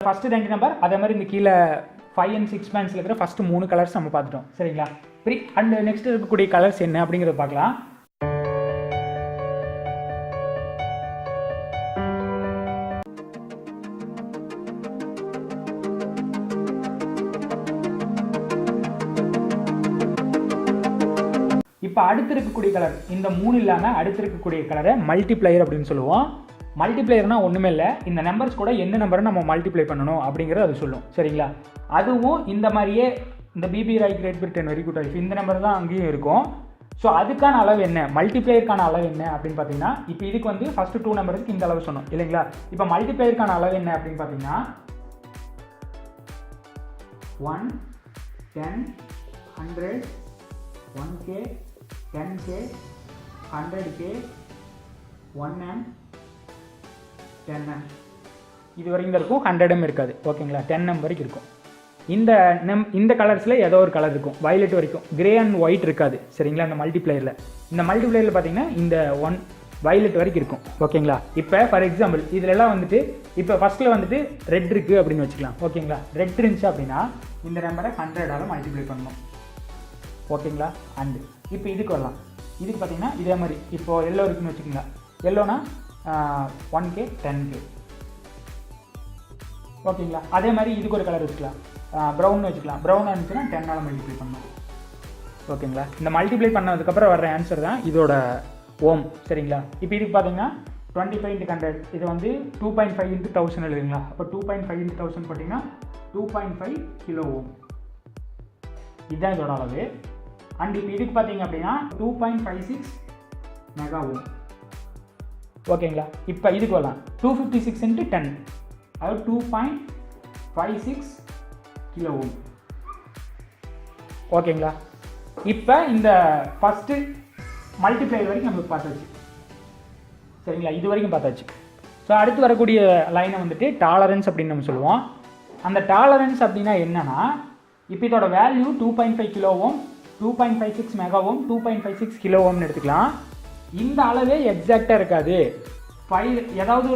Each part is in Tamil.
ஃபஸ்ட்டு 2 நம்பர் அதே மாதிரி இந்த கீழே 5 and 6 பேண்ட்ஸில் இருக்கிற ஃபஸ்ட்டு 3 கலர்ஸ் நம்ம பார்த்துட்டோம். சரிங்களா? அண்ட் நெக்ஸ்ட் இருக்கக்கூடிய கலர்ஸ் என்ன அப்படிங்கிறத பார்க்கலாம். இப்போ அடுத்து இருக்கக்கூடிய கலர் இந்த 3 இல்லாமல் அடுத்து இருக்கக்கூடிய கலரை மல்டிப்ளையர் அப்படின்னு சொல்லுவோம். மல்டிப்ளையர்னால் ஒன்றுமே இல்லை, இந்த நம்பர்ஸ் கூட என்ன நம்பரை நம்ம மல்டிப்ளை பண்ணணும் அப்படிங்கிறத அது சொல்லும். சரிங்களா? அதுவும் இந்த மாதிரியே இந்த பிபி ராய் Great Britain very good if இந்த நம்பர் தான் அங்கேயும் இருக்கும். ஸோ அதுக்கான அளவு என்ன, மல்டிப்ளையருக்கான அளவு என்ன அப்படின்னு பார்த்தீங்கன்னா, இப்போ இதுக்கு வந்து ஃபஸ்ட்டு 2 நம்பருக்கு இந்த அளவு சொன்னோம் இல்லைங்களா? இப்போ மல்டிப்ளையருக்கான அளவு என்ன அப்படின்னு பார்த்தீங்கன்னா 1, 10, 100, 1K, 10K, 100K, 1M, 10M. இது வரைக்கும் தான் இருக்கும், 100M இருக்காது. ஓகேங்களா? 10M வரைக்கும் இருக்கும். இந்த கலர்ஸில் ஏதோ ஒரு கலர் இருக்கும், வயலட் வரைக்கும். கிரே அண்ட் ஒயிட் இருக்காது. சரிங்களா? இந்த மல்டிப்ளையரில் பார்த்தீங்கன்னா இந்த 1 வயலட் வரைக்கும் இருக்கும். ஓகேங்களா? இப்போ ஃபார் எக்ஸாம்பிள் இதிலெல்லாம் வந்துட்டு இப்போ ஃபஸ்ட்டில் வந்துட்டு ரெட் இருக்குது அப்படின்னு வச்சுக்கலாம். ஓகேங்களா? ரெட் இருந்துச்சு அப்படின்னா இந்த நம்பரை 100ஆல் மல்டிப்ளை பண்ணணும். ஓகேங்களா? அண்டு இப்போ இதுக்கு வரலாம். இதுக்கு பார்த்தீங்கன்னா இதே மாதிரி இப்போது எல்லோ இருக்குன்னு வச்சுக்கோங்க. எல்லோனா 1K, 10K. ஓகேங்களா? அதே மாதிரி இதுக்கு ஒரு கலர் வச்சுக்கலாம், ப்ரௌன் வச்சுக்கலாம். ப்ரௌனாக இருந்துச்சுன்னா 10ஆல் மல்டிப்ளை பண்ணணும். ஓகேங்களா? இந்த மல்டிப்ளை பண்ணதுக்கப்புறம் வர்ற ஆன்சர் தான் இதோட ஓம். சரிங்களா? இப்போ இதுக்கு பார்த்தீங்கன்னா 25 × 100 இது வந்து 2.5 × 1000 எழுதுங்களா? அப்போ 2.5 × 1000 பார்த்தீங்கன்னா 2.5 கிலோ ஓம். இதுதான் இதோட அளவு. அண்ட் இப்போ இதுக்கு பார்த்தீங்க அப்படின்னா 2.56 மெகா ஓம். ஓகேங்களா? இப்போ இதுக்கு வரலாம் 256 × 10 அதாவது 2.56 கிலோ ஓம். ஓகேங்களா? இப்போ இந்த ஃபஸ்ட்டு மல்டிப்ளையர் வரைக்கும் நம்மளுக்கு பார்த்தாச்சு. சரிங்களா? இது வரைக்கும் பார்த்தாச்சு. ஸோ அடுத்து வரக்கூடிய லைனை வந்துட்டு டாலரன்ஸ் அப்படின்னு நம்ம சொல்லுவோம். அந்த டாலரன்ஸ் அப்படின்னா என்னன்னா, இப்போ இதோட value 2.5 kilo ohm, 2.56 mega ohm, 2.56 kilo ஓம்னு எடுத்துக்கலாம். இந்த அளவே எக்ஸாக்டாக இருக்காது. ஏதாவது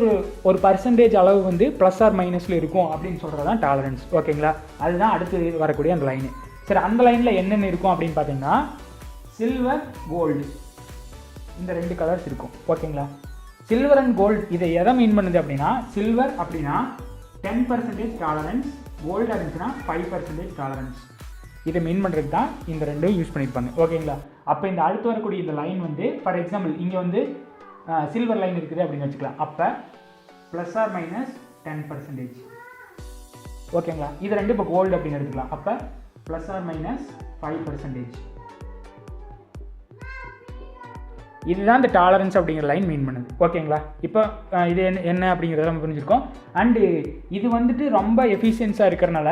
ஒரு பர்சன்டேஜ் அளவு வந்து ப்ளஸ் ஆர் மைனஸில் இருக்கும் அப்படின்னு சொல்கிறது தான் டாலரன்ஸ். ஓகேங்களா? அதுதான் அடுத்து வரக்கூடிய அந்த லைனு. சரி, அந்த லைனில் என்னென்ன இருக்கும் அப்படின்னு பார்த்தீங்கன்னா சில்வர், கோல்டு, இந்த 2 கலர்ஸ் இருக்கும். ஓகேங்களா? சில்வர் அண்ட் கோல்டு இதை எதை மீன் பண்ணுது அப்படின்னா, சில்வர் அப்படின்னா 10% டாலரன்ஸ், கோல்டாக இருந்துச்சுன்னா 5% டாலரன்ஸ். இதை மீன் பண்ணுறதுக்கு தான் இந்த 2 யூஸ் பண்ணியிருப்பாங்க. ஓகேங்களா? அப்போ இந்த அடுத்து வரக்கூடிய இந்த லைன் வந்து ஃபார் எக்ஸாம்பிள் இங்கே வந்து சில்வர் லைன் இருக்குது அப்படின்னு வச்சுக்கலாம். அப்போ ப்ளஸ் ஆர் மைனஸ் 10%. ஓகேங்களா? இது 2 இப்போ கோல்டு அப்படின்னு எடுத்துக்கலாம். அப்போ ப்ளஸ் ஆர் மைனஸ் 5%. இதுதான் இந்த டாலரன்ஸ் அப்படிங்கிற லைன் மீன் பண்ணுது. ஓகேங்களா? இப்போ இது என்ன அப்படிங்கிறத நம்ம புரிஞ்சுருக்கோம். அண்டு இது வந்துட்டு ரொம்ப எஃபிஷியன்ஸாக இருக்கிறனால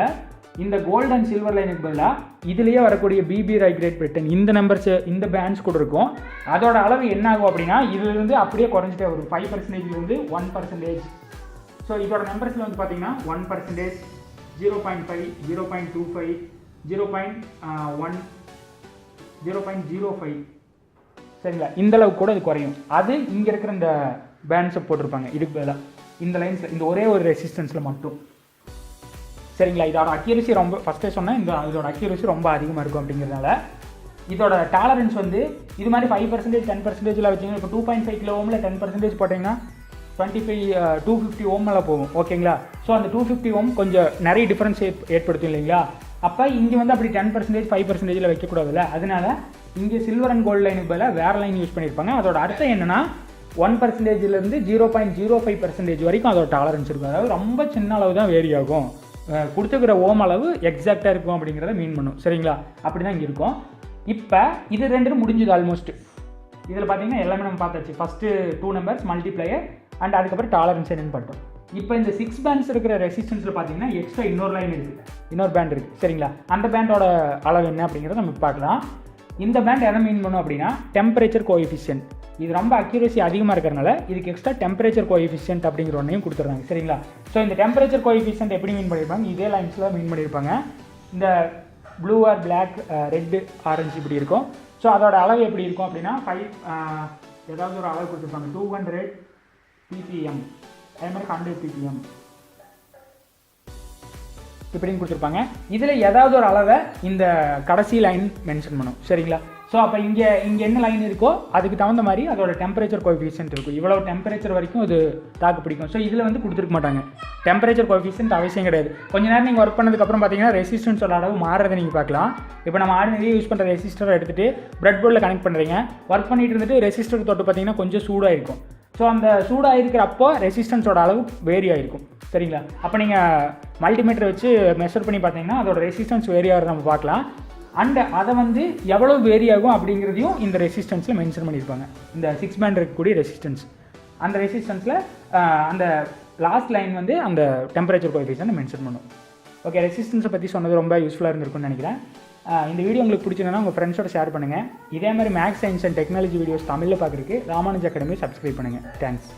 இந்த கோல்டு அண்ட் சில்வர் லைனுக்கு பதிலாக இதுலேயே வரக்கூடிய பிபி ராய் கிரேட் பிரிட்டன் இந்த நம்பர்ஸ் இந்த பேண்ட்ஸ் கூட இருக்கும். அதோட அளவு என்ன ஆகும் அப்படின்னா இதுலேருந்து அப்படியே குறைஞ்சிட்டே வரும். 5%லேருந்து 1%. ஸோ இதோட நம்பர்ஸில் வந்து பார்த்தீங்கன்னா 1%, 0.5, 0.25, 0.1, 0.05. சரிங்களா? இந்தளவு கூட இது குறையும். அது இங்கே இருக்கிற இந்த பேண்ட்ஸை போட்டிருப்பாங்க. இதுக்கு பதிலாக இந்த லைன்ஸில் இந்த ஒரே ஒரு ரெசிஸ்டன்ஸில் மட்டும். சரிங்களா? இதோட அக்யூரசி ரொம்ப ஃபஸ்ட்டே சொன்னேன், இதோட அக்யூரசி ரொம்ப அதிகமாக இருக்கும். அப்படிங்கிறதுனால இதோட டாலரன்ஸ் வந்து இது மாதிரி 5%, 10%லாம் வச்சிங்கன்னா இப்போ 2.5 கிலோ ஓமில் 10% போட்டிங்கன்னா 250 ஓமெல்லாம் போகும். ஓகேங்களா? ஸோ அந்த 250 ஓம் கொஞ்சம் நிறைய டிஃப்ரென்ஸ் ஏற்படுத்தும் இல்லைங்களா? அப்போ இங்கே வந்து அப்படி 10%, 5%ல் வைக்கக்கூடாதுல்ல. அதனால இங்கே சில்வர் அண்ட் கோல்டு லைனுக்கு பதிலாக வேறு லைன் யூஸ் பண்ணியிருப்பாங்க. அதோட அர்த்தம் என்னென்னா 1%லேருந்து 0.05% வரைக்கும் அதோட டாலரன்ஸ் இருக்கும். அதாவது ரொம்ப சின்ன அளவு தான் வேரி ஆகும். கொடுத்துக்கிற ஓம் அளவு எக்ஸாக்டாக இருக்கும் அப்படிங்கிறத மீன் பண்ணும். சரிங்களா? அப்படி தான் இங்கே இருக்கும். இப்போ இது 2 முடிஞ்சுது ஆல்மோஸ்ட். இதில் பார்த்தீங்கன்னா எல்லாமே நம்ம பார்த்தாச்சு. ஃபஸ்ட்டு 2 நம்பர்ஸ் மல்டிப்ளையர் அண்ட் அதுக்கப்புறம் டாலரன்ஸ் என்னன்னு பார்த்தோம். இப்போ இந்த 6 பேண்ட்ஸ் இருக்கிற ரெசிஸ்டன்ஸில் பார்த்தீங்கன்னா எக்ஸ்ட்ரா இன்னொரு லைன் இருக்குது, இன்னொரு பேண்ட் இருக்குது. சரிங்களா? அந்த பேண்டோட அளவு என்ன அப்படிங்கிறத நம்ம பார்க்கலாம். இந்த பேண்ட் எதை மீன் பண்ணும் அப்படின்னா டெம்பரேச்சர் கோஎஃபிஷியன்ட். இது ரொம்ப அக்யூரசி அதிகமாக இருக்கிறனால இதுக்கு எக்ஸ்ட்ரா டெம்பரேச்சர் கோஎஃபிஷியன்ட் அப்படிங்கிற ஒன்றையும் கொடுத்துட்றாங்க. சரிங்களா? ஸோ இந்த டெம்பரேச்சர் கோஎஃபிஷியன்ட் எப்படி மீன் பண்ணியிருப்பாங்க, இதே லைன்ஸில் மீன் பண்ணியிருப்பாங்க. இந்த blue or black, red, orange இப்படி இருக்கும். ஸோ அதோட அளவு எப்படி இருக்கும் அப்படின்னா ஏதாவது ஒரு அளவு கொடுத்துருப்பாங்க. 200 ppm, அதே மாதிரி 100 ppm. இப்படின்னு கொடுத்துருப்பாங்க. இதில் ஏதாவது ஒரு அளவை இந்த கடைசி லைன் மென்ஷன் பண்ணும். சரிங்களா? ஸோ அப்போ இங்கே என்ன லைன் இருக்கோ அதுக்கு தகுந்த மாதிரி அதோட டெம்பரேச்சர் கோஎஃபிஷியன்ட் இருக்கும். இவ்வளோ டெம்பரேச்சர் வரைக்கும் அது தாக்கு பிடிக்கும். ஸோ இதில் வந்து கொடுத்துருக்க மாட்டாங்க. டெம்பரேச்சர் கோஎஃபிஷியன்ட் அவசியம் கிடையாது. கொஞ்ச நேரம் நீங்கள் ஒர்க் பண்ணதுக்கப்புறம் பார்த்தீங்கன்னா ரெசிஸ்டன்ஸோட அளவு மாறுறதை நீங்கள் பார்க்கலாம். இப்போ நம்ம ஆர்டினரியாக யூஸ் பண்ணுற ரெசிஸ்டரை எடுத்துகிட்டு பிரெட் போர்டில் கனெக்ட் பண்ணுறீங்க. ஒர்க் பண்ணிட்டு இருந்துட்டு ரெசிஸ்டர் தொட்டு பார்த்தீங்கன்னா கொஞ்சம் சூடாக இருக்கும். ஸோ அந்த சூடாக இருக்கிறப்போ ரெசிஸ்டன்ஸோட அளவு வேரி ஆகிருக்கும். சரிங்களா? அப்போ நீங்கள் மல்டிமீட்டர் வச்சு மெஷர் பண்ணி பார்த்தீங்கன்னா அதோட ரெசிஸ்டன்ஸ் வேரி ஆகிறத நம்ம பார்க்கலாம். அண்ட் அதை வந்து எவ்வளோ வேரி ஆகும் அப்படிங்கிறதையும் இந்த ரெசிஸ்டன்ஸில் மென்ஷன் பண்ணியிருப்பாங்க. இந்த 6 பேண்ட் இருக்கக்கூடிய ரெசிஸ்டன்ஸ், அந்த ரெசிஸ்டன்ஸில் அந்த லாஸ்ட் லைன் வந்து அந்த டெம்பரேச்சர் கோஎஃபிஷியன்ட் மென்ஷன் பண்ணும். ஓகே, ரெசிஸ்டன்ஸை பற்றி சொன்னது ரொம்ப யூஸ்ஃபுல்லாக இருந்திருக்கும்னு நினைக்கிறேன். இந்த வீடியோ உங்களுக்கு பிடிச்சிருந்தா உங்கள் ஃப்ரெண்ட்ஸோட ஷேர் பண்ணுங்கள். இதே மாதிரி maths, science and technology videos தமிழில் பார்க்குறதுக்கு ராமானுஜ அகாடமி சப்ஸ்கிரைப் பண்ணுங்கள். தேங்க்ஸ்.